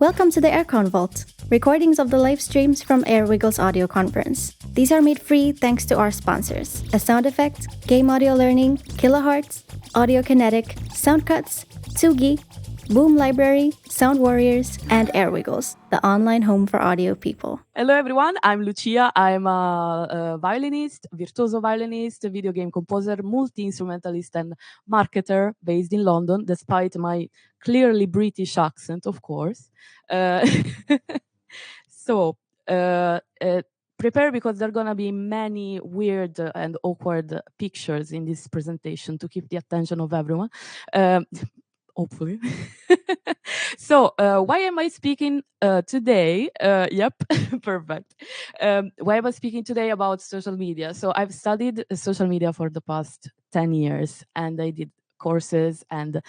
Welcome to the AirCon Vault, recordings of the live streams from AirWiggle's audio conference. These are made free thanks to our sponsors: A Sound Effect, Game Audio Learning, Kilohertz, Audio Kinetic, Soundcuts, Tsugi, Boom Library, Sound Warriors, and AirWiggles, the online home for audio people. Hello everyone, I'm Lucia. I'm a violinist, virtuoso violinist, video game composer, multi-instrumentalist and marketer based in London, despite my clearly British accent, of course. Prepare because there are gonna be many weird and awkward pictures in this presentation to keep the attention of everyone. Hopefully. Why am I speaking today? Yep, perfect. Why am I speaking today about social media? So I've studied social media for the past 10 years and I did courses and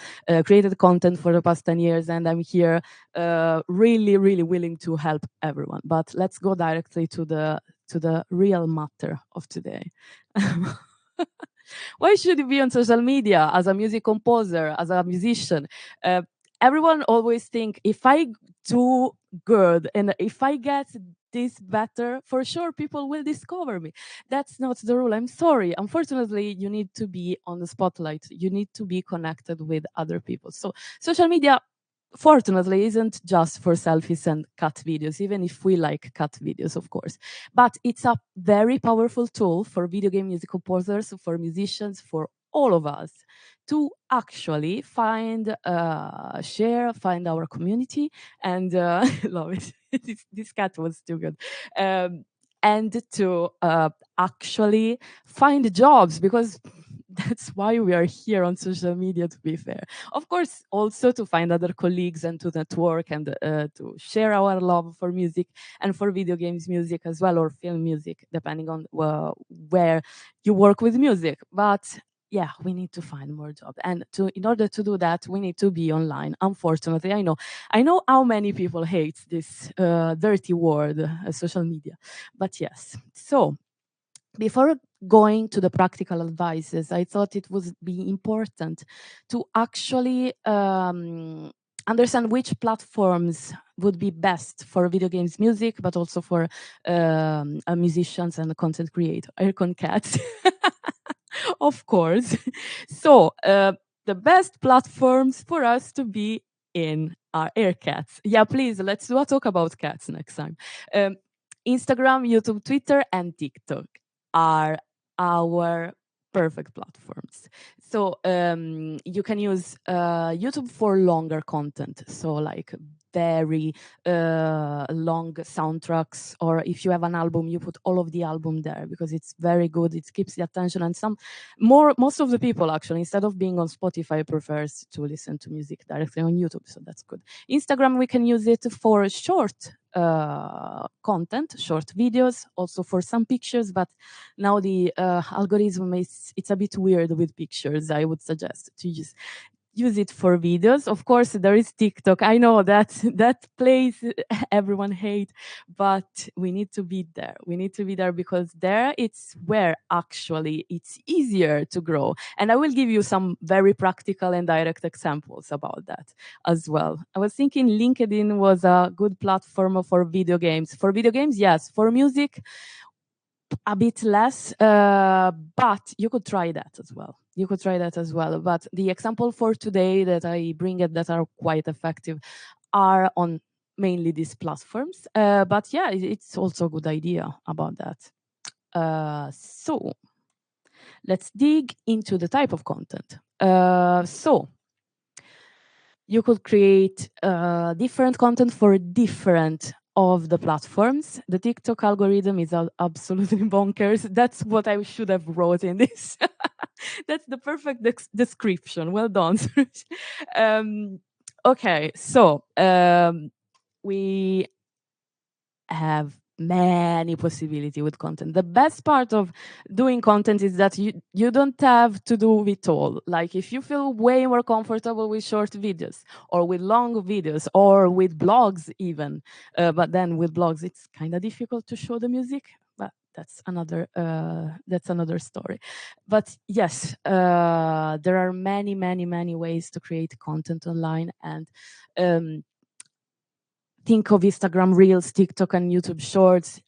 created content for the past 10 years, and I'm here really willing to help everyone. But let's go directly to the real matter of today. Why should you be on social media as a music composer, as a musician? Everyone always think, if I do good and if I get this better, for sure people will discover me. That's not the rule. I'm sorry. Unfortunately, you need to be on the spotlight. You need to be connected with other people. So social media, fortunately, isn't just for selfies and cut videos, even if we like cut videos, of course. But it's a very powerful tool for video game music composers, for musicians, for all of us to actually find, share, find our community, and love it. This cat was too good. And to actually find jobs, because that's why we are here on social media, to be fair. Of course, also to find other colleagues and to network and to share our love for music and for video games music as well, or film music, depending on where you work with music. But yeah, we need to find more jobs. And in order to do that, we need to be online. Unfortunately, I know how many people hate this dirty word, social media. But yes, so before going to the practical advices, I thought it would be important to actually understand which platforms would be best for video games music, but also for musicians and content creators. Aircon cats, of course. So the best platforms for us to be in are air cats. Yeah, please, let's do a talk about cats next time. Instagram, YouTube, Twitter, and TikTok are our perfect platforms. So you can use YouTube for longer content, so like very long soundtracks, or if you have an album, you put all of the album there because it's very good. It keeps the attention, and most of the people actually, instead of being on Spotify, prefers to listen to music directly on YouTube, so that's good. Instagram, we can use it for short content, short videos, also for some pictures, but now the algorithm it's a bit weird with pictures. I would suggest to use it for videos. Of course, there is TikTok. I know that place everyone hate, but we need to be there. We need to be there because there it's where actually it's easier to grow. And I will give you some very practical and direct examples about that as well. I was thinking LinkedIn was a good platform for video games. For video games, yes. For music, a bit less, but you could try that as well. You could try that as well. But the example for today that I bring it that are quite effective are on mainly these platforms. But yeah, it's also a good idea about that. So let's dig into the type of content. So you could create different content for different of the platforms. The TikTok algorithm is absolutely bonkers. That's what I should have wrote in this. That's the perfect description. Well done. Okay, so we have many possibility with content. The best part of doing content is that you don't have to do it all. Like if you feel way more comfortable with short videos or with long videos or with blogs even, but then with blogs it's kind of difficult to show the music. But that's another story. But yes, there are many ways to create content online, and think of Instagram Reels, TikTok, and YouTube Shorts,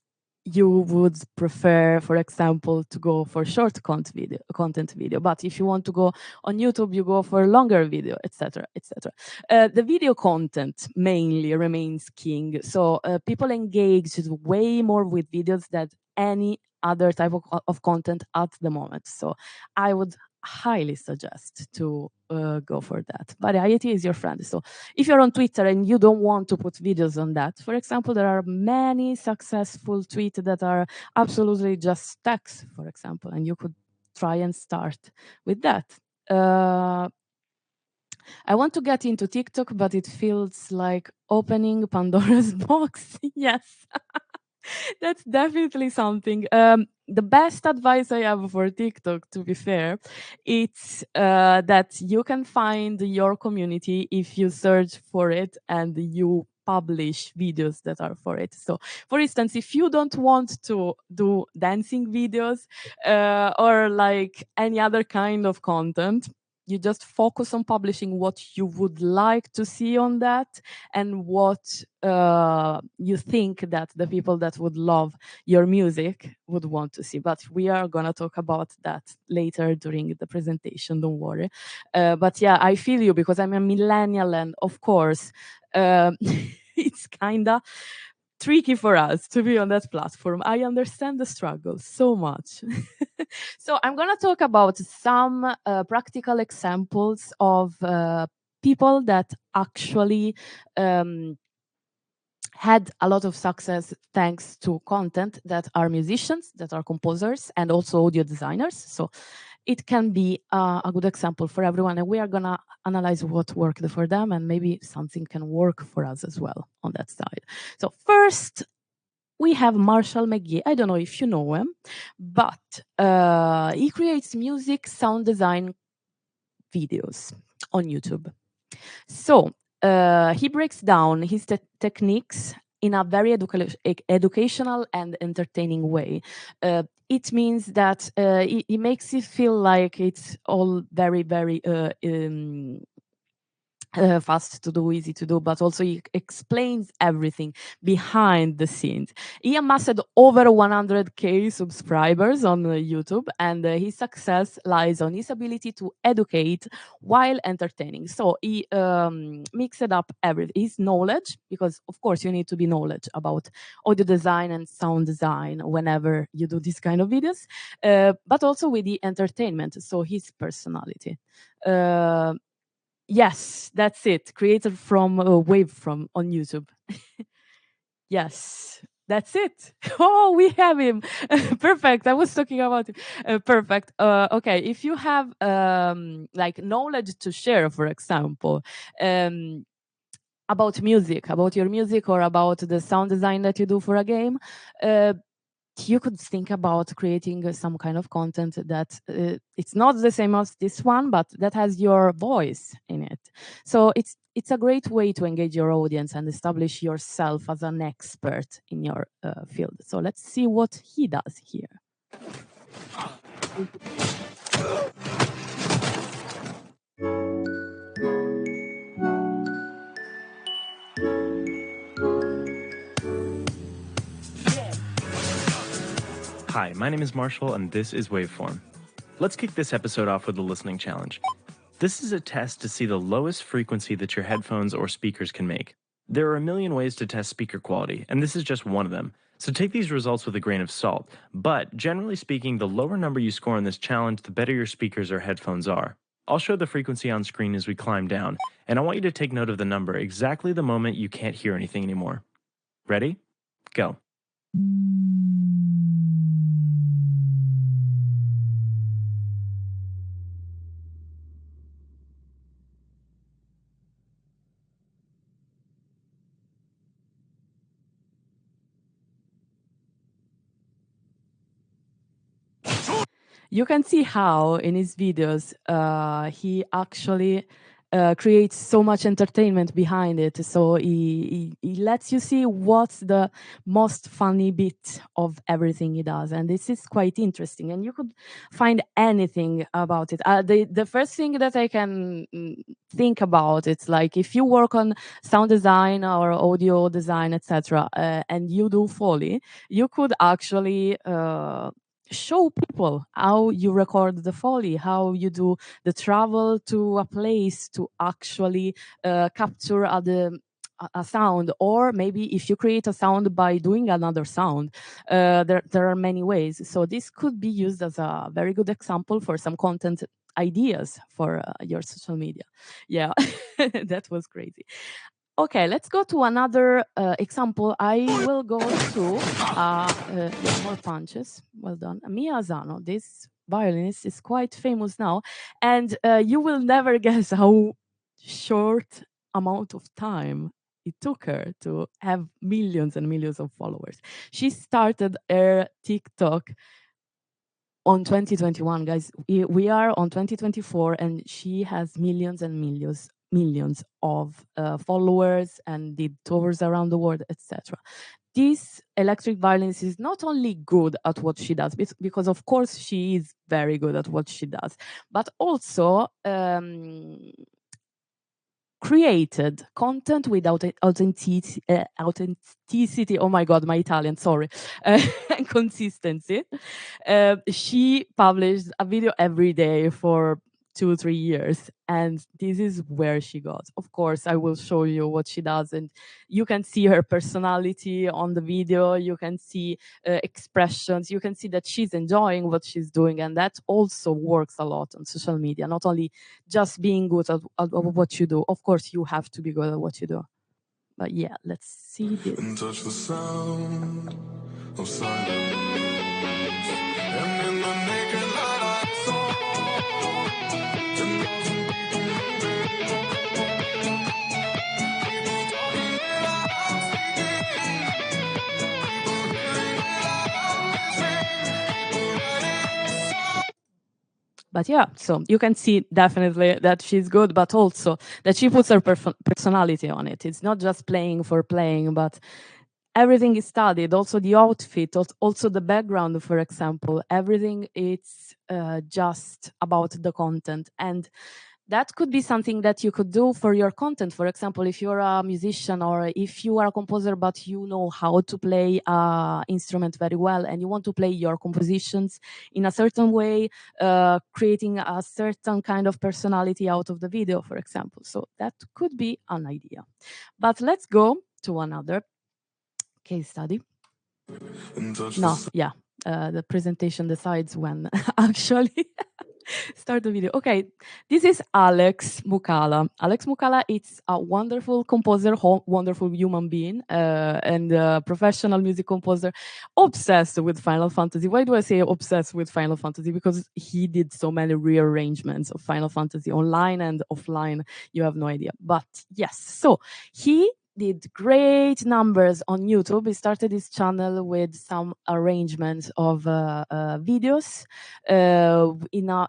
you would prefer, for example, to go for short content video. But if you want to go on YouTube, you go for longer video, etc., etc. The video content mainly remains king. So people engage way more with videos than any other type of content at the moment. So I would highly suggest to go for that. Variety is your friend. So if you're on Twitter and you don't want to put videos on that, for example, there are many successful tweets that are absolutely just text, for example, and you could try and start with that. I want to get into TikTok, but it feels like opening Pandora's box. Yes. That's definitely something. The best advice I have for TikTok, to be fair, it's that you can find your community if you search for it and you publish videos that are for it. So, for instance, if you don't want to do dancing videos or like any other kind of content, you just focus on publishing what you would like to see on that and what you think that the people that would love your music would want to see. But we are going to talk about that later during the presentation, don't worry. But yeah, I feel you because I'm a millennial and of course, it's kind of tricky for us to be on that platform. I understand the struggle so much. So I'm going to talk about some practical examples of people that actually had a lot of success thanks to content that are musicians, that are composers, and also audio designers. So it can be a good example for everyone, and we are going to analyze what worked for them, and maybe something can work for us as well on that side. So first, we have Marshall McGee. I don't know if you know him, but he creates music, sound design videos on YouTube. So he breaks down his techniques in a very educational and entertaining way. It means that it makes it feel like it's all very, very fast to do, easy to do, but also he explains everything behind the scenes. He amassed over 100K subscribers on YouTube, and his success lies on his ability to educate while entertaining. So he mixed up his knowledge, because of course you need to be knowledge about audio design and sound design whenever you do this kind of videos, but also with the entertainment, so his personality. Yes, that's it. Created from Wavefrom on YouTube. Yes, that's it. Oh, we have him. Perfect. I was talking about it. Perfect. Okay, if you have like knowledge to share, for example, about music, about your music, or about the sound design that you do for a game, you could think about creating some kind of content that it's not the same as this one, but that has your voice in it. So it's a great way to engage your audience and establish yourself as an expert in your field. So let's see what he does here. Hi, my name is Marshall, and this is Waveform. Let's kick this episode off with a listening challenge. This is a test to see the lowest frequency that your headphones or speakers can make. There are a million ways to test speaker quality, and this is just one of them. So take these results with a grain of salt. But generally speaking, the lower number you score in this challenge, the better your speakers or headphones are. I'll show the frequency on screen as we climb down, and I want you to take note of the number exactly the moment you can't hear anything anymore. Ready? Go. You can see how in his videos he actually creates so much entertainment behind it. So he lets you see what's the most funny bit of everything he does, and this is quite interesting. And you could find anything about it. The first thing that I can think about, it's like if you work on sound design or audio design, etc., and you do Foley, you could actually show people how you record the Foley, how you do the travel to a place to actually capture a sound, or maybe if you create a sound by doing another sound. There are many ways. So this could be used as a very good example for some content ideas for your social media. Yeah, that was crazy. Okay, let's go to another example. I will go to yeah, more punches. Well done. Mia Asano, this violinist, is quite famous now, and you will never guess how short amount of time it took her to have millions and millions of followers. She started her TikTok on 2021, guys. We are on 2024, and she has millions and millions of followers and did tours around the world, etc. This electric violinist is not only good at what she does, because of course she is very good at what she does, but also created content without authenticity. Oh my God, my Italian, sorry. And consistency. She published a video every day for 2-3 years, and this is where she got. Of course, I will show you what she does, and you can see her personality on the video. You can see expressions. You can see that she's enjoying what she's doing, and that also works a lot on social media. Not only just being good at what you do. Of course, you have to be good at what you do. But yeah, let's see this. And touch the sound of silence. And in the naked light I saw 10,000 people moving. People talking without speaking. People hearing without listening. People writing songs. But yeah, so you can see definitely that she's good, but also that she puts her personality on it. It's not just playing for playing, but everything is studied. Also the outfit, also the background, for example. Everything it's just about the content. And that could be something that you could do for your content. For example, if you're a musician or if you are a composer, but you know how to play an instrument very well and you want to play your compositions in a certain way, creating a certain kind of personality out of the video, for example. So that could be an idea. But let's go to another case study. No, yeah, the presentation decides when actually start the video. Okay, this is Alex Moukala. Alex Moukala is a wonderful composer, wonderful human being, and a professional music composer, obsessed with Final Fantasy. Why do I say obsessed with Final Fantasy? Because he did so many rearrangements of Final Fantasy online and offline. You have no idea. But yes, so he did great numbers on YouTube. He started his channel with some arrangements of videos in a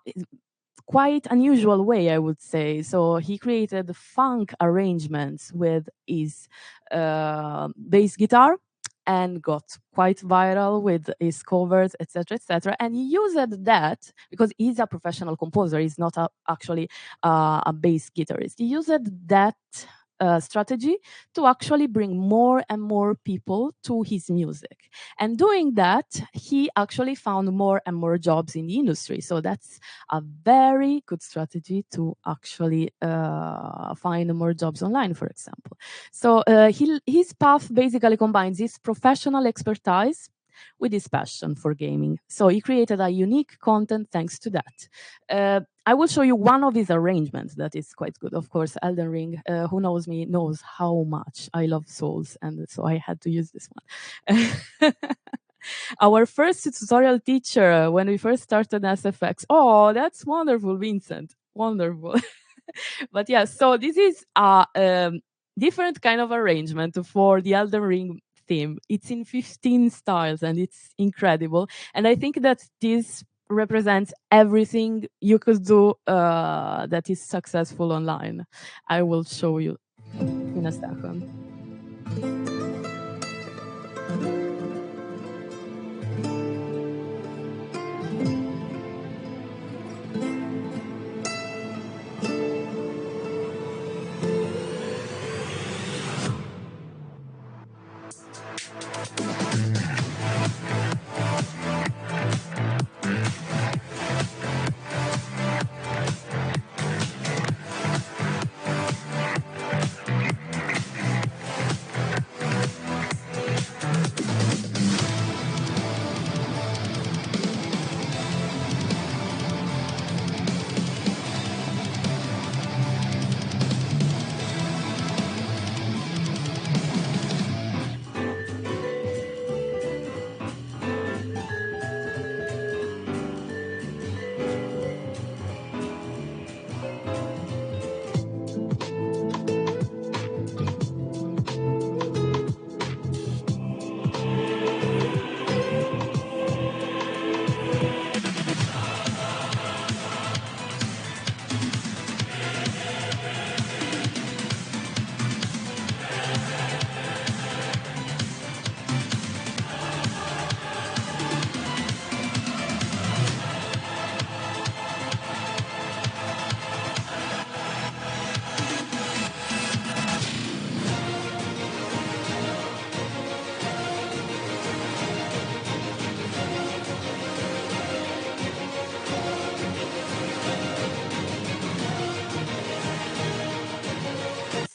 quite unusual way, I would say. So he created funk arrangements with his bass guitar and got quite viral with his covers, etc., etc. And he used that because he's a professional composer. He's not actually a bass guitarist. He used that strategy to actually bring more and more people to his music. And doing that, he actually found more and more jobs in the industry. So that's a very good strategy to actually find more jobs online, for example. So his path basically combines his professional expertise with his passion for gaming. So he created a unique content thanks to that. I will show you one of his arrangements that is quite good. Of course, Elden Ring, who knows me knows how much I love Souls, and so I had to use this one. Our first tutorial teacher when we first started SFX. Oh, that's wonderful, Vincent. Wonderful. But yeah, so this is a different kind of arrangement for the Elden Ring theme. It's in 15 styles and it's incredible. And I think that this represents everything you could do that is successful online. I will show you in a second.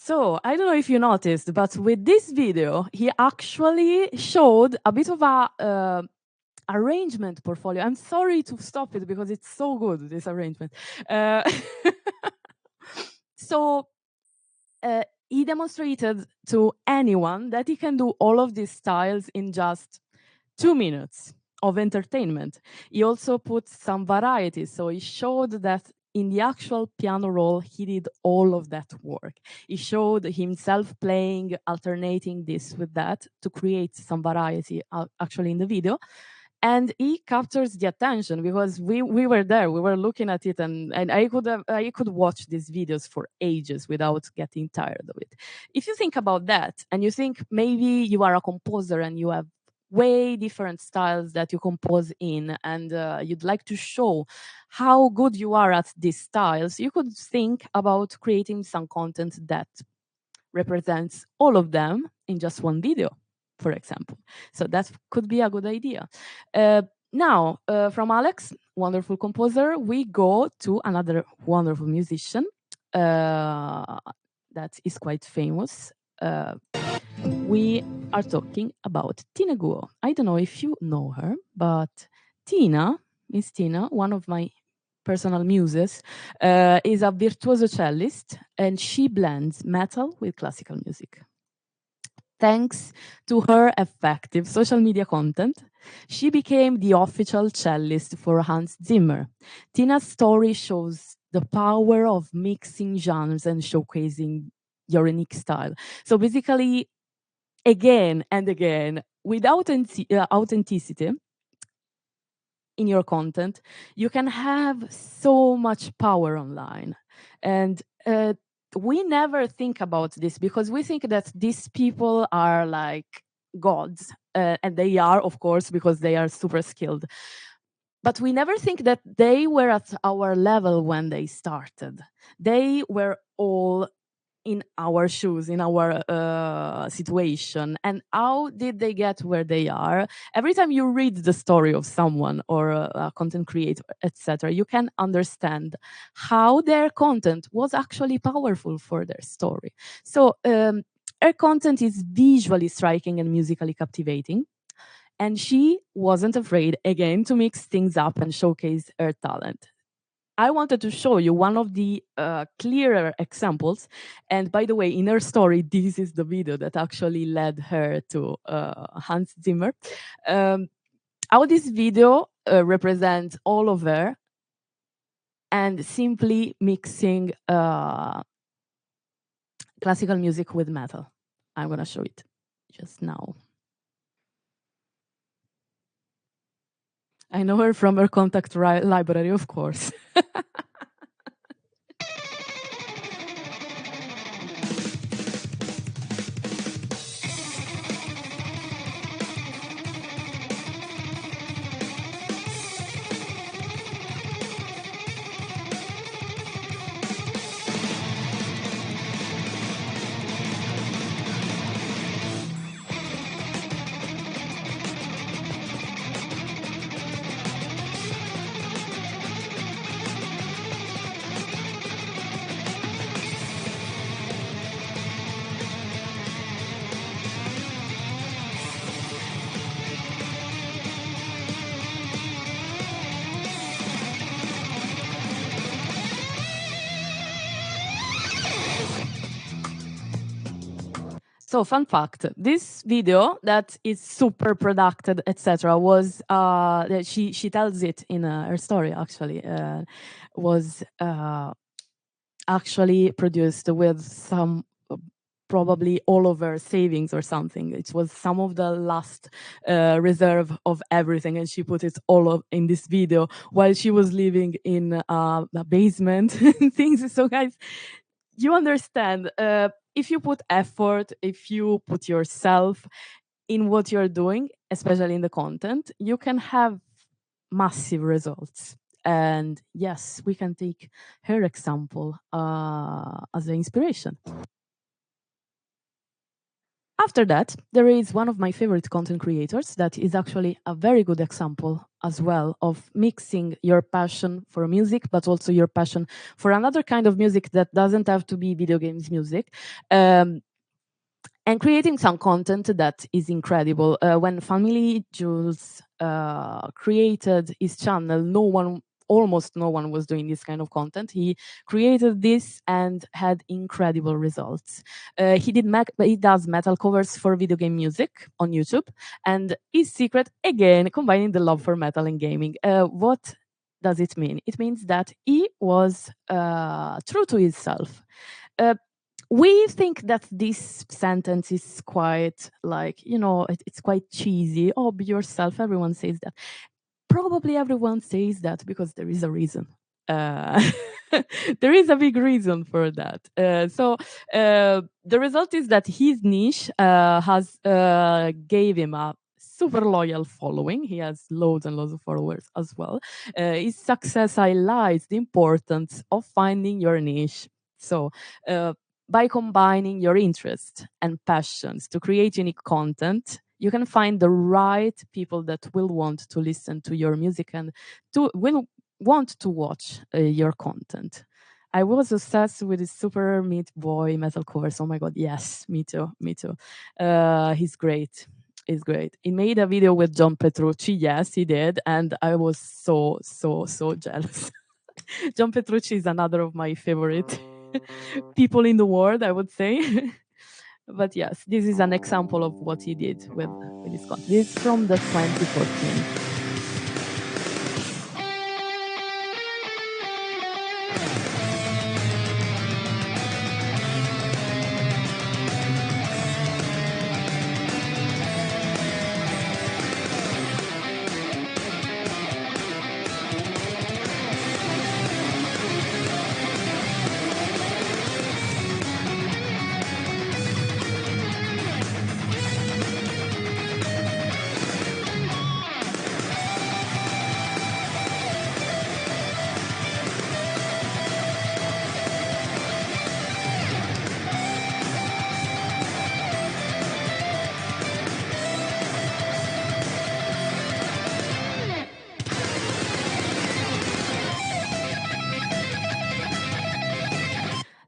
So I don't know if you noticed, but with this video, he actually showed a bit of a arrangement portfolio. I'm sorry to stop it because it's so good, this arrangement. So he demonstrated to anyone that he can do all of these styles in just 2 minutes of entertainment. He also put some variety, so he showed that in the actual piano roll, he did all of that work. He showed himself playing, alternating this with that to create some variety actually in the video. And he captures the attention because we were there, we were looking at it, and I could watch these videos for ages without getting tired of it. If you think about that, and you think maybe you are a composer and you have way different styles that you compose in, and you'd like to show how good you are at these styles, you could think about creating some content that represents all of them in just one video, for example. So that could be a good idea. Now, from Alex, wonderful composer, we go to another wonderful musician that is quite famous. We are talking about Tina Guo. I don't know if you know her, but Miss Tina, one of my personal muses, is a virtuoso cellist, and she blends metal with classical music. Thanks to her effective social media content, she became the official cellist for Hans Zimmer. Tina's story shows the power of mixing genres and showcasing your unique style. So basically, again and again, with authenticity in your content, you can have so much power online. And we never think about this because we think that these people are like gods, and they are, of course, because they are super skilled. But we never think that they were at our level when they started. They were all in our shoes, in our situation, and how did they get where they are? Every time you read the story of someone or a content creator, etc., you can understand how their content was actually powerful for their story. So her content is visually striking and musically captivating, and she wasn't afraid again to mix things up and showcase her talent. I wanted to show you one of the clearer examples. And by the way, in her story, this is the video that actually led her to Hans Zimmer. How this video represents all of her and simply mixing classical music with metal. I'm going to show it just now. I know her from her contact library, of course. So, fun fact: this video that is super produced, etc., was that she tells it in her story. Actually, was actually produced with some probably all of her savings or something. It was some of the last reserve of everything, and she put it all in this video while she was living in a basement and things. So, guys, you understand. If you put effort, if you put yourself in what you're doing, especially in the content, you can have massive results. And yes, we can take her example as an inspiration. After that, there is one of my favorite content creators that is actually a very good example as well of mixing your passion for music, but also your passion for another kind of music that doesn't have to be video games music. And creating some content that is incredible. When FamilyJules created his channel, almost no one was doing this kind of content. He created this and had incredible results. He does metal covers for video game music on YouTube, and his secret, again, combining the love for metal and gaming. What does it mean? It means that he was true to himself. We think that this sentence is quite like, it's quite cheesy. Oh, be yourself. Everyone says that. Probably everyone says that because there is a reason. There is a big reason for that. The result is that his niche has gave him a super loyal following. He has loads and loads of followers as well. His success highlights the importance of finding your niche. So by combining your interests and passions to create unique content, you can find the right people that will want to listen to your music and will want to watch your content. I was obsessed with this Super Meat Boy metal covers. Oh my god, yes, me too. He's great. He's great. He made a video with John Petrucci. Yes, he did, and I was so jealous. John Petrucci is another of my favorite people in the world, I would say. But yes, this is an example of what he did with his content. This is from the 2014.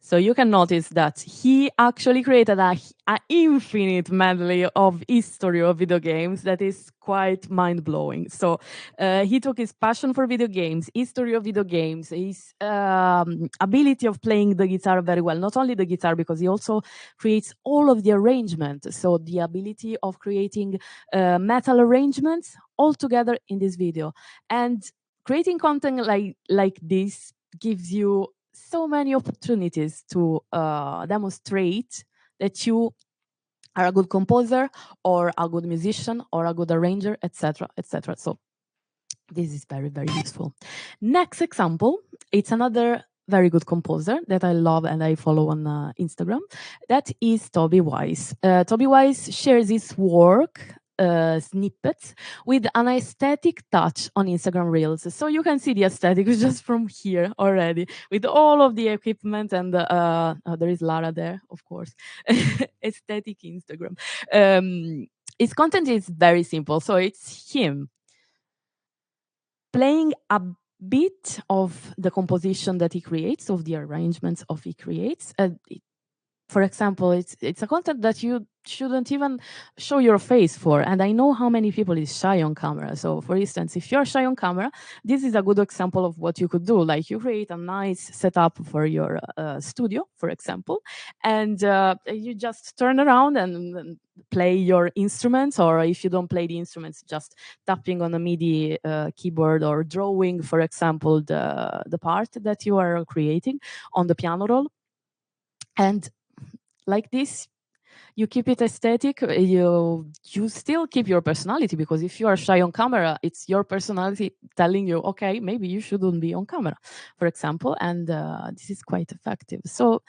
So you can notice that he actually created an infinite medley of history of video games that is quite mind-blowing. So he took his passion for video games, history of video games, his ability of playing the guitar very well, not only the guitar, because he also creates all of the arrangement. So the ability of creating metal arrangements all together in this video. And creating content like this gives you so many opportunities to demonstrate that you are a good composer or a good musician or a good arranger, etc., etc. So This is very, very useful. Next example, it's another very good composer that I love and I follow on Instagram. That is Tobi Weiss. Tobi Weiss shares his work snippets with an aesthetic touch on Instagram Reels. So you can see the aesthetic just from here already with all of the equipment and there is Lara there, of course. Aesthetic Instagram. His content is very simple. So it's him playing a bit of the composition that he creates, of the arrangements of he creates. For example, it's a content that you shouldn't even show your face for. And I know how many people is shy on camera. So for instance, if you're shy on camera, this is a good example of what you could do. Like you create a nice setup for your studio, for example, and you just turn around and play your instruments, or if you don't play the instruments, just tapping on a MIDI keyboard or drawing, for example, the part that you are creating on the piano roll. And like this, you keep it aesthetic, you still keep your personality, because if you are shy on camera, it's your personality telling you, okay, maybe you shouldn't be on camera, for example, and this is quite effective. So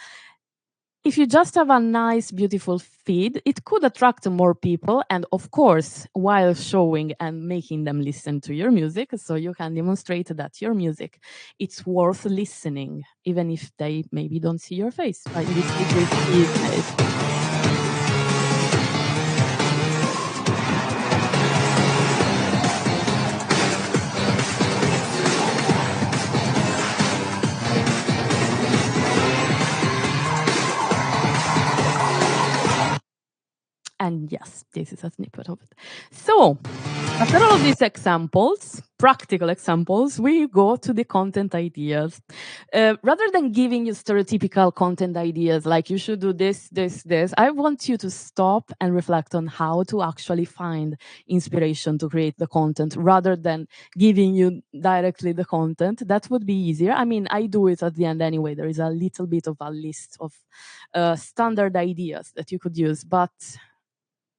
if you just have a nice, beautiful feed, it could attract more people, and of course, while showing and making them listen to your music, so you can demonstrate that your music, it's worth listening, even if they maybe don't see your face. In this case, they see his face. And yes, this is a snippet of it. So after all of these examples, practical examples, we go to the content ideas. Rather than giving you stereotypical content ideas like you should do this, this, this, I want you to stop and reflect on how to actually find inspiration to create the content rather than giving you directly the content. That would be easier. I mean, I do it at the end anyway. There is a little bit of a list of standard ideas that you could use, but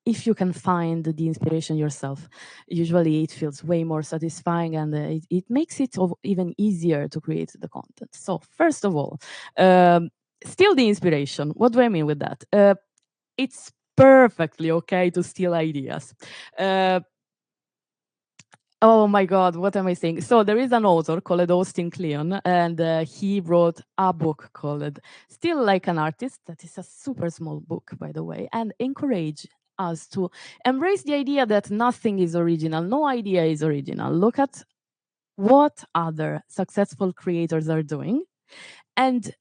if you can find the inspiration yourself, usually it feels way more satisfying, and it makes it even easier to create the content. So first of all, steal the inspiration. What do I mean with that? It's perfectly okay to steal ideas. Oh my God, what am I saying? So there is an author called Austin Kleon, and he wrote a book called Still Like an Artist. That is a super small book, by the way, and encourage us to embrace the idea that nothing is original. No idea is original. Look at what other successful creators are doing, and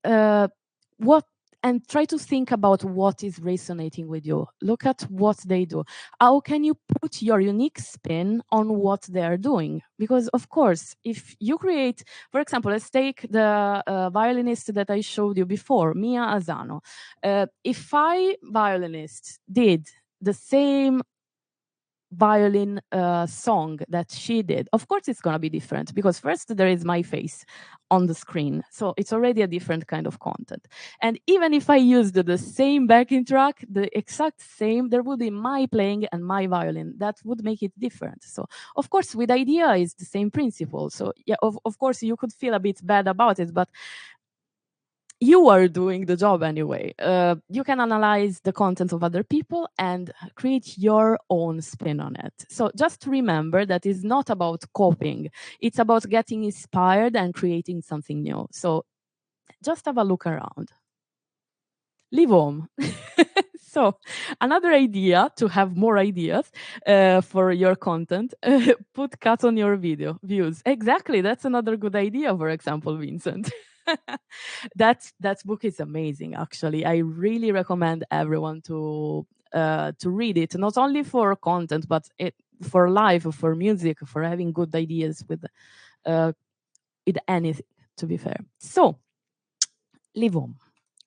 what and try to think about what is resonating with you. Look at what they do. How can you put your unique spin on what they are doing? Because of course, if you create, for example, let's take the violinist that I showed you before, Mia Asano. If I violinist did the same violin song that she did, of course it's going to be different, because first there is my face on the screen, so it's already a different kind of content. And even if I used the same backing track, the exact same, there would be my playing and my violin, that would make it different. So of course with idea is the same principle. So yeah, of course you could feel a bit bad about it, but you are doing the job anyway. You can analyze the content of other people and create your own spin on it. So just remember that it's not about copying. It's about getting inspired and creating something new. So just have a look around. Leave home. So another idea to have more ideas for your content, put cut on your video views. Exactly, that's another good idea, for example, Vincent. That book is amazing, actually. I really recommend everyone to read it, not only for content, but for life, for music, for having good ideas with anything, to be fair. So, live home.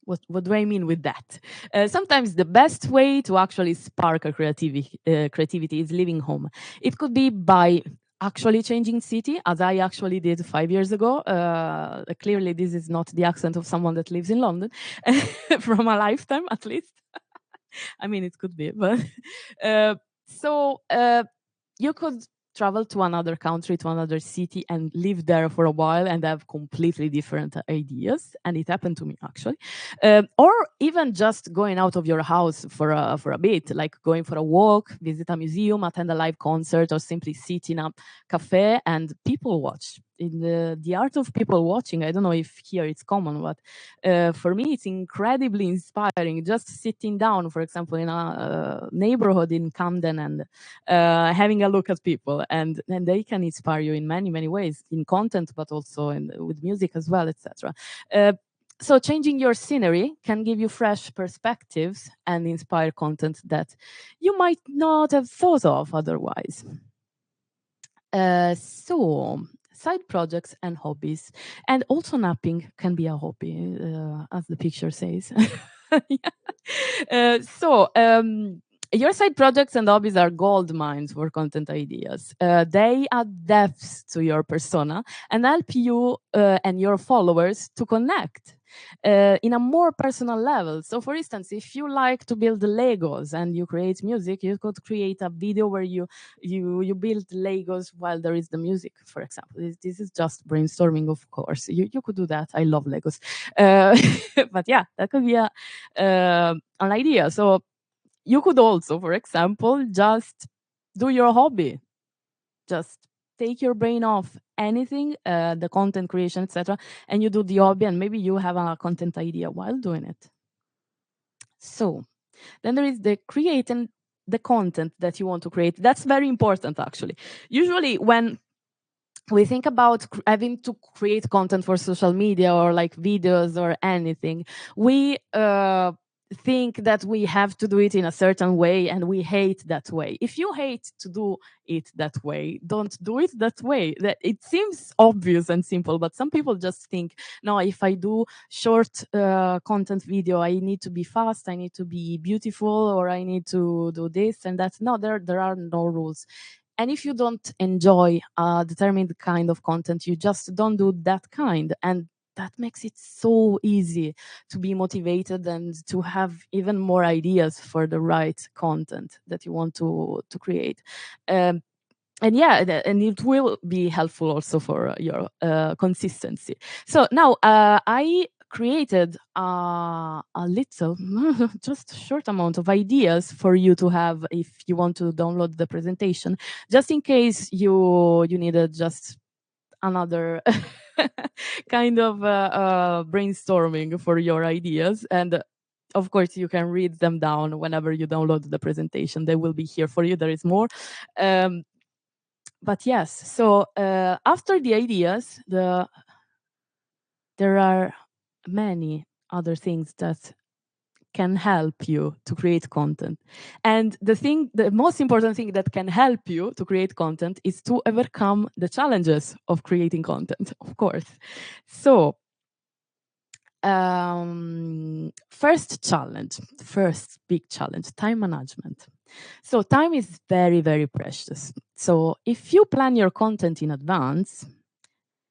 What do I mean with that? Sometimes the best way to actually spark a creativity is living home. It could be by actually changing city, as I actually did 5 years ago. Clearly, this is not the accent of someone that lives in London from a lifetime, at least. I mean, it could be, but so you could travel to another country, to another city, and live there for a while and have completely different ideas. And it happened to me, actually. Or even just going out of your house for a bit, like going for a walk, visit a museum, attend a live concert, or simply sit in a cafe and people watch. In the art of people watching, I don't know if here it's common, but for me it's incredibly inspiring. Just sitting down, for example, in a neighborhood in Camden and having a look at people, and they can inspire you in many ways, in content, but also with music as well, etc. So changing your scenery can give you fresh perspectives and inspire content that you might not have thought of otherwise. So side projects and hobbies, and also napping can be a hobby, as the picture says. Your side projects and hobbies are gold mines for content ideas. They add depth to your persona and help you and your followers to connect in a more personal level. So for instance, if you like to build Legos and you create music, you could create a video where you build Legos while there is the music, for example. This is just brainstorming, of course. You could do that. I love Legos. But yeah, that could be an idea. So you could also, for example, just do your hobby. Just take your brain off anything, the content creation, etc., and you do the hobby, and maybe you have a content idea while doing it. So then there is the creating the content that you want to create. That's very important, actually. Usually when we think about having to create content for social media or like videos or anything, we think that we have to do it in a certain way, and we hate that way. If you hate to do it that way, don't do it that way. That it seems obvious and simple, but some people just think, no, if I do short content video, I need to be fast, I need to be beautiful, or I need to do this and that. No, there are no rules. And if you don't enjoy a determined kind of content, you just don't do that kind. And that makes it so easy to be motivated and to have even more ideas for the right content that you want to create. And yeah, and it will be helpful also for your consistency. So now I created a little, just a short amount of ideas for you to have if you want to download the presentation, just in case you needed just another kind of brainstorming for your ideas. And of course, you can read them down whenever you download the presentation. They will be here for you. There is more. But yes, so after the ideas, there are many other things that can help you to create content. And the most important thing that can help you to create content is to overcome the challenges of creating content, of course. So first big challenge, time management. So time is very precious. So if you plan your content in advance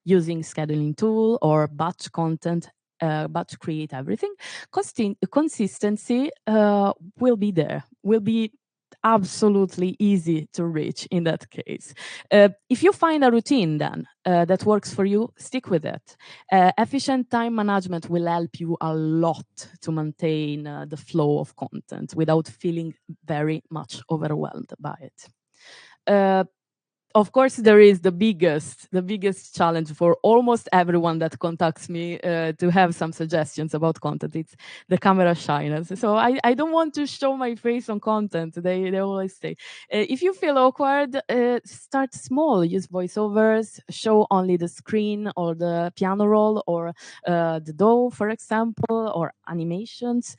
using scheduling tool or batch content, batch create everything, consistency will be there, will be absolutely easy to reach in that case. If you find a routine then that works for you, stick with it. Efficient time management will help you a lot to maintain the flow of content without feeling very much overwhelmed by it. Of course, there is the biggest challenge for almost everyone that contacts me to have some suggestions about content. It's the camera shyness. So I don't want to show my face on content. They always say, if you feel awkward, start small. Use voiceovers, show only the screen or the piano roll or the DAW, for example, or animations.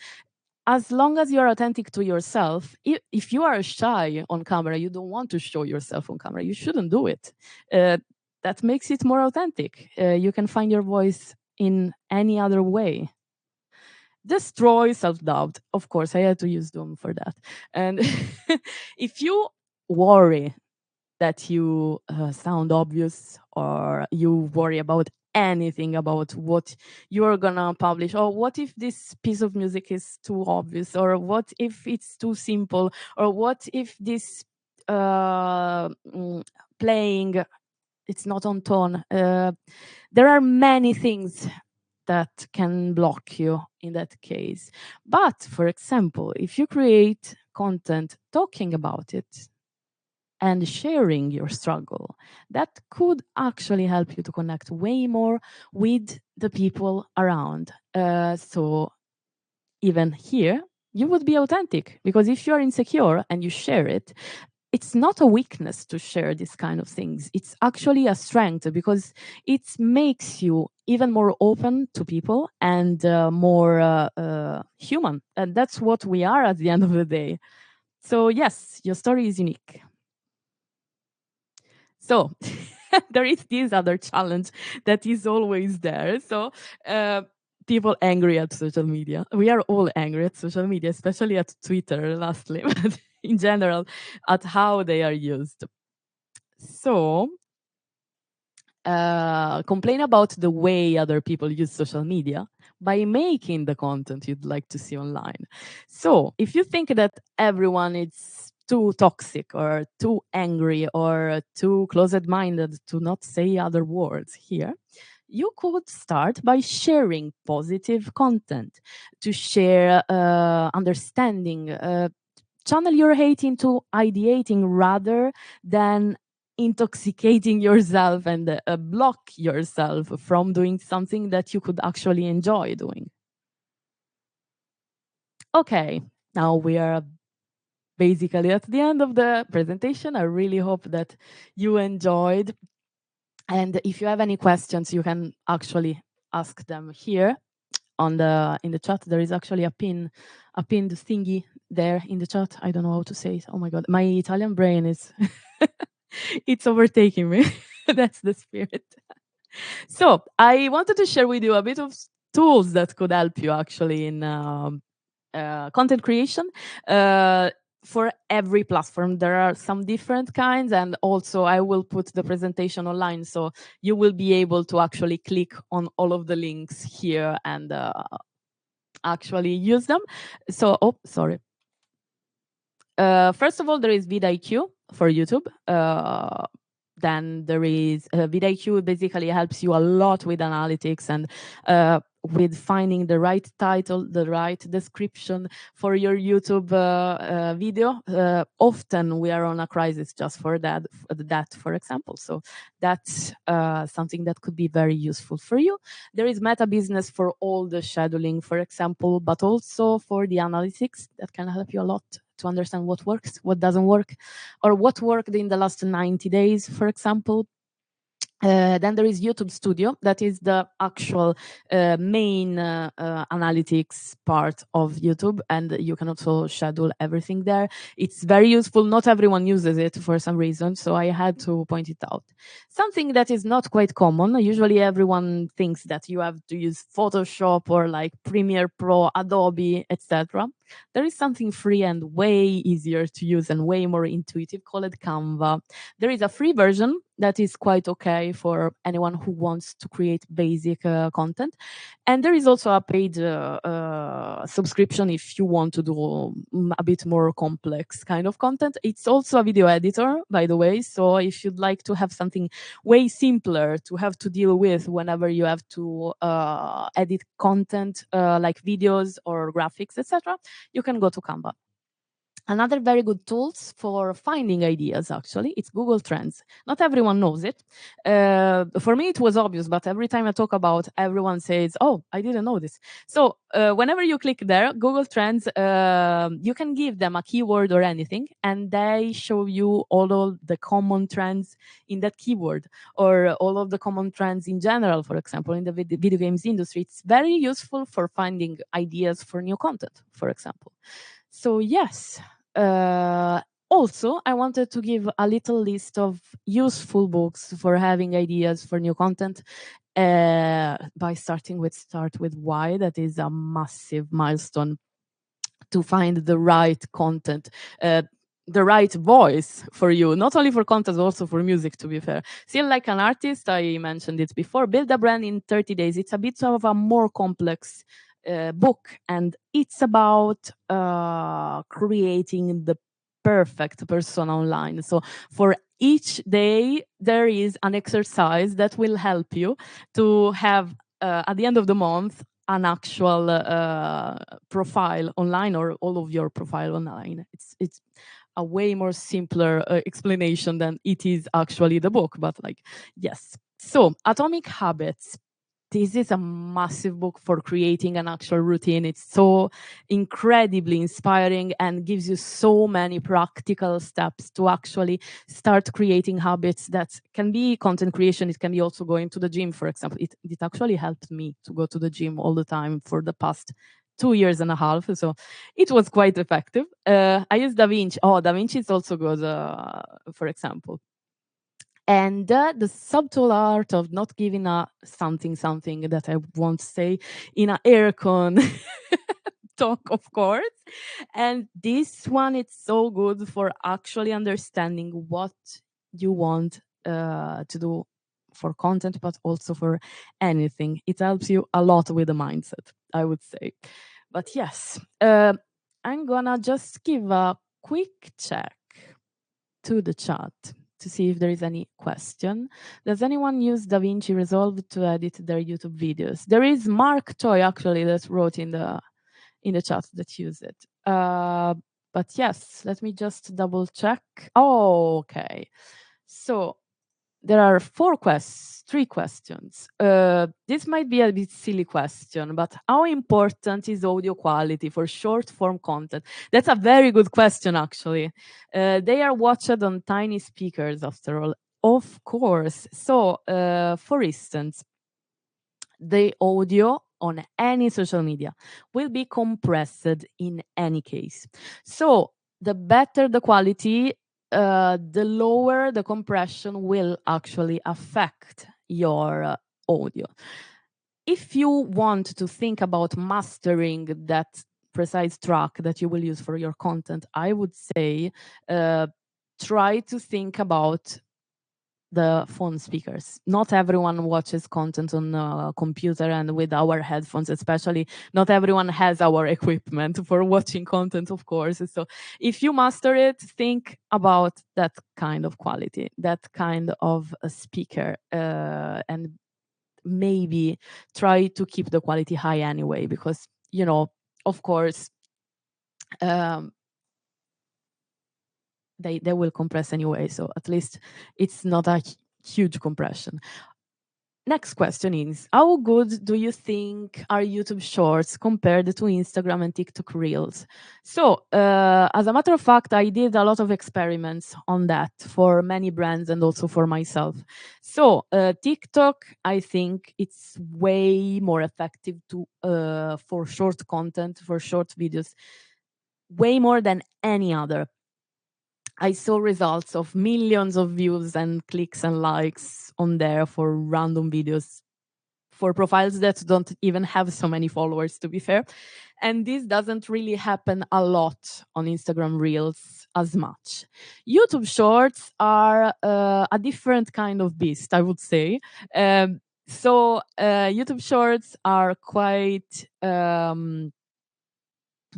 As long as you're authentic to yourself, if you are shy on camera, you don't want to show yourself on camera, you shouldn't do it. That makes it more authentic. You can find your voice in any other way. Destroy self-doubt. Of course, I had to use them for that. And if you worry that you sound obvious, or you worry about anything about what you're gonna publish, or what if this piece of music is too obvious, or what if it's too simple, or what if this playing, it's not on tone. There are many things that can block you in that case. But for example, if you create content talking about it and sharing your struggle, that could actually help you to connect way more with the people around. So even here, you would be authentic, because if you're insecure and you share it, it's not a weakness to share this kind of things. It's actually a strength, because it makes you even more open to people and more human. And that's what we are at the end of the day. So yes, your story is unique. So there is this other challenge that is always there. So people angry at social media. We are all angry at social media, especially at Twitter, lastly, but in general, at how they are used. So complain about the way other people use social media by making the content you'd like to see online. So if you think that everyone is too toxic or too angry or too closed-minded, to not say other words here, you could start by sharing positive content, to share understanding, channel your hate into ideating rather than intoxicating yourself and block yourself from doing something that you could actually enjoy doing. Okay, now we are basically at the end of the presentation. I really hope that you enjoyed. And if you have any questions, you can actually ask them here in the chat. There is actually a pinned thingy there in the chat. I don't know how to say it. Oh my god, my Italian brain is it's overtaking me. That's the spirit. So I wanted to share with you a bit of tools that could help you actually in content creation. For every platform, there are some different kinds, and also I will put the presentation online, so you will be able to actually click on all of the links here and actually use them. So, sorry. First of all, there is vidIQ for YouTube. Then there is vidIQ basically helps you a lot with analytics and with finding the right title, the right description for your YouTube video. Often we are on a crisis just for that, for example. So that's something that could be very useful for you. There is Meta Business for all the scheduling, for example, but also for the analytics that can help you a lot to understand what works, what doesn't work, or what worked in the last 90 days, for example. Then there is YouTube Studio. That is the actual main analytics part of YouTube, and you can also schedule everything there. It's very useful. Not everyone uses it for some reason, so I had to point it out. Something that is not quite common. Usually everyone thinks that you have to use Photoshop or like Premiere Pro, Adobe, etc. There is something free and way easier to use and way more intuitive called Canva. There is a free version that is quite okay for anyone who wants to create basic content. And there is also a paid subscription if you want to do a bit more complex kind of content. It's also a video editor, by the way. So if you'd like to have something way simpler to have to deal with whenever you have to edit content like videos or graphics, etc., you can go to Canva. Another very good tools for finding ideas, actually, it's Google Trends. Not everyone knows it. For me, it was obvious, but every time I talk about, everyone says, oh, I didn't know this. So whenever you click there, Google Trends, you can give them a keyword or anything, and they show you all of the common trends in that keyword, or all of the common trends in general, for example, in the video games industry. It's very useful for finding ideas for new content, for example. So yes, also, I wanted to give a little list of useful books for having ideas for new content by starting with Start With Why. That is a massive milestone to find the right content, the right voice for you, not only for content, also for music, to be fair. Still like an artist, I mentioned it before, Build a Brand in 30 Days. It's a bit of a more complex book, and it's about creating the perfect persona online. So for each day, there is an exercise that will help you to have, at the end of the month, an actual profile online, or all of your profile online. It's a way more simpler explanation than it is actually the book, but like, yes. So Atomic Habits. This is a massive book for creating an actual routine. It's so incredibly inspiring and gives you so many practical steps to actually start creating habits that can be content creation. It can be also going to the gym, for example. It actually helped me to go to the gym all the time for the past 2.5 years. So it was quite effective. I use DaVinci. Oh, DaVinci is also good, for example. And the subtle art of not giving a something that I won't say in an AirCon talk, of course. And this one, it's so good for actually understanding what you want to do for content, but also for anything. It helps you a lot with the mindset, I would say. But yes, I'm gonna just give a quick check to the chat to see if there is any question. Does anyone use DaVinci Resolve to edit their YouTube videos? There is Mark Choi actually that wrote in the chat that use it. But yes, let me just double check. Oh, okay. So there are 3 questions. This might be a bit silly question, but how important is audio quality for short form content? That's a very good question, actually. They are watched on tiny speakers, after all. Of course. So, for instance, the audio on any social media will be compressed in any case. So the better the quality, the lower the compression will actually affect your audio. If you want to think about mastering that precise track that you will use for your content, I would say try to think about the phone speakers. Not everyone watches content on a computer and with our headphones, especially. Not everyone has our equipment for watching content, of course. So if you master it, think about that kind of quality, that kind of a speaker, and maybe try to keep the quality high anyway, because, you know, of course, they will compress anyway, so at least it's not a huge compression. Next question is, how good do you think are YouTube Shorts compared to Instagram and TikTok Reels? So, as a matter of fact, I did a lot of experiments on that for many brands and also for myself. So, TikTok, I think it's way more effective for short content, for short videos, way more than any other. I saw results of millions of views and clicks and likes on there for random videos, for profiles that don't even have so many followers, to be fair. And this doesn't really happen a lot on Instagram Reels as much. YouTube Shorts are a different kind of beast, I would say. So YouTube Shorts are quite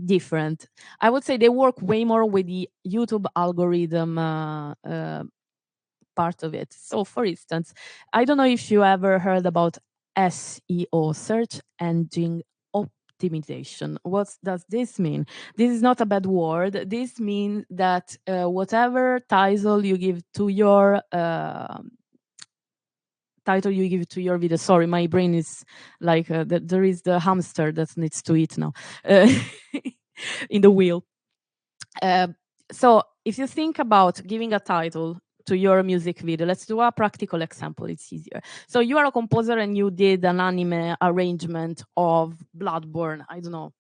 different. I would say they work way more with the YouTube algorithm part of it. So, for instance, I don't know if you ever heard about SEO, search engine optimization. What does this mean? This is not a bad word. This means that whatever title you give to your video. Sorry, my brain is like there is the hamster that needs to eat now in the wheel. So if you think about giving a title to your music video, let's do a practical example, it's easier. So you are a composer and you did an anime arrangement of Bloodborne. I don't know,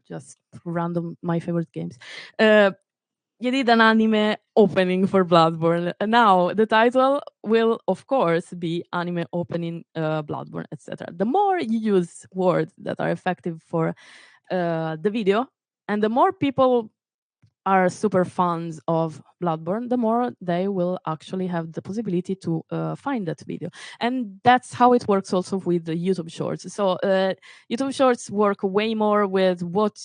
just random, my favorite games. You did an anime opening for Bloodborne. Now the title will, of course, be anime opening Bloodborne, etc. The more you use words that are effective for the video, and the more people are super fans of Bloodborne, the more they will actually have the possibility to find that video. And that's how it works also with the YouTube Shorts. So YouTube Shorts work way more with what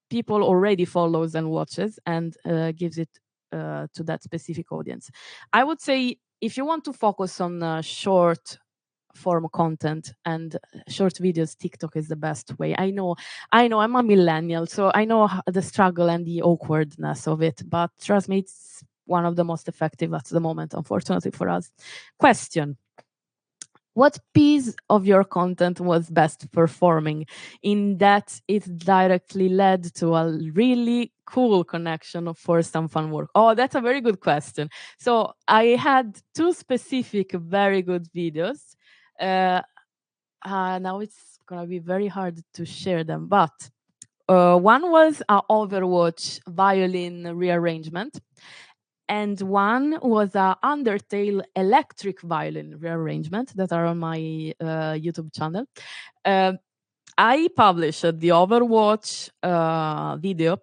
people already follows and watches, and gives it to that specific audience. I would say if you want to focus on short form content and short videos, TikTok is the best way. I know I'm a millennial, so I know the struggle and the awkwardness of it, but trust me, it's one of the most effective at the moment, unfortunately for us. Question: what piece of your content was best performing in that it directly led to a really cool connection for some fun work? Oh, that's a very good question. So I had two specific very good videos. Now it's gonna be very hard to share them, but one was a Overwatch violin rearrangement, and one was a Undertale electric violin rearrangement that are on my YouTube channel. I published the Overwatch video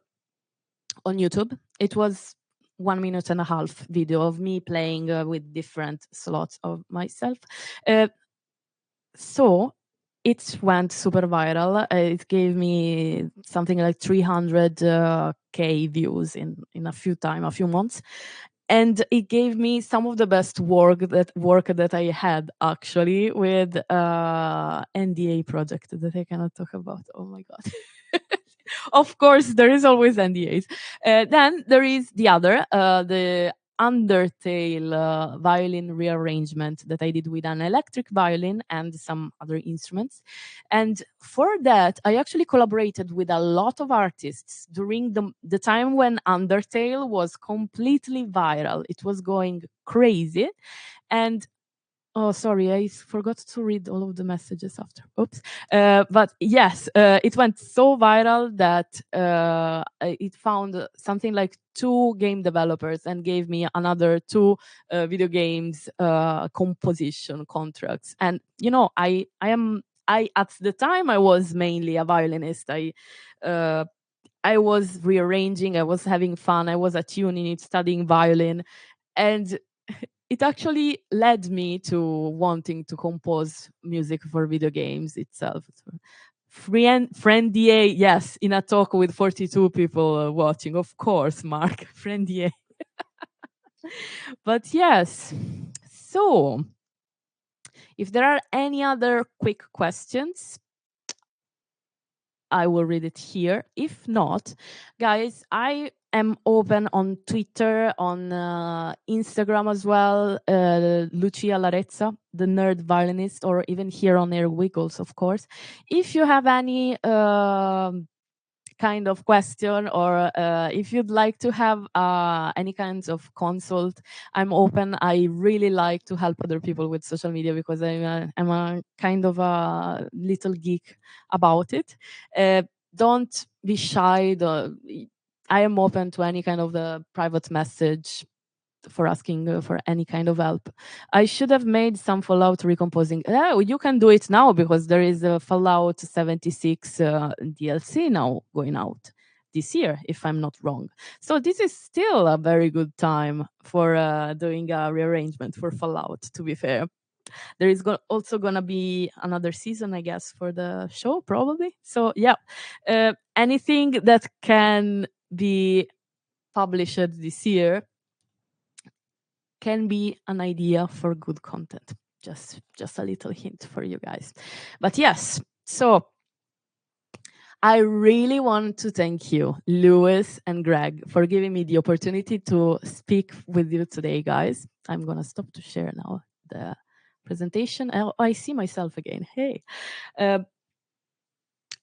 on YouTube. It was 1.5 minutes video of me playing with different slots of myself. So it went super viral. It gave me something like 300k views in a few months, and it gave me some of the best work that I had actually with NDA project that I cannot talk about. Oh my god. Of course, there is always NDAs. Then there is the other, the Undertale violin rearrangement that I did with an electric violin and some other instruments. And for that, I actually collaborated with a lot of artists during the time when Undertale was completely viral. It was going crazy. And oh, sorry, I forgot to read all of the messages after. Oops. But yes, it went so viral that it found something like 2 game developers and gave me another 2 video games composition contracts. And I at the time I was mainly a violinist. I was rearranging, I was having fun, I was attuning it, studying violin, and it actually led me to wanting to compose music for video games itself. Friendier, yes, in a talk with 42 people watching, of course, Mark, Friendier. But yes, so if there are any other quick questions, I will read it here. If not, guys, I am open on Twitter, on Instagram as well, Lucia Larezza, the nerd violinist, or even here on Air Wiggles, of course. If you have any kind of question, or if you'd like to have any kinds of consult, I'm open. I really like to help other people with social media because I'm a kind of a little geek about it. Don't be shy. I am open to any kind of the private message for asking for any kind of help. I should have made some Fallout recomposing. Oh, you can do it now because there is a Fallout 76 DLC now going out this year, if I'm not wrong. So this is still a very good time for doing a rearrangement for Fallout, to be fair. There is also going to be another season, I guess, for the show, probably. So yeah, anything that can be published this year can be an idea for good content. Just a little hint for you guys. But yes, so I really want to thank you, Lewis and Greg, for giving me the opportunity to speak with you today, guys. I'm going to stop to share now the presentation. Oh, I see myself again. Hey.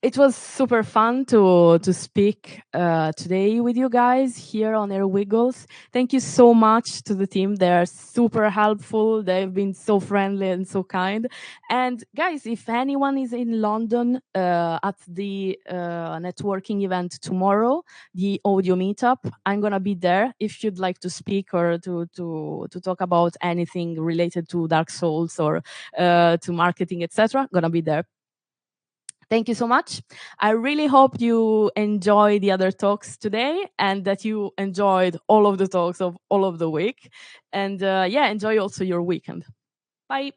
It was super fun to speak today with you guys here on Air Wiggles. Thank you so much to the team. They're super helpful. They've been so friendly and so kind. And guys, if anyone is in London at the networking event tomorrow, the audio meetup, I'm gonna be there. If you'd like to speak or to talk about anything related to Dark Souls or to marketing, etc., gonna be there. Thank you so much. I really hope you enjoy the other talks today and that you enjoyed all of the talks of all of the week. And yeah, enjoy also your weekend. Bye.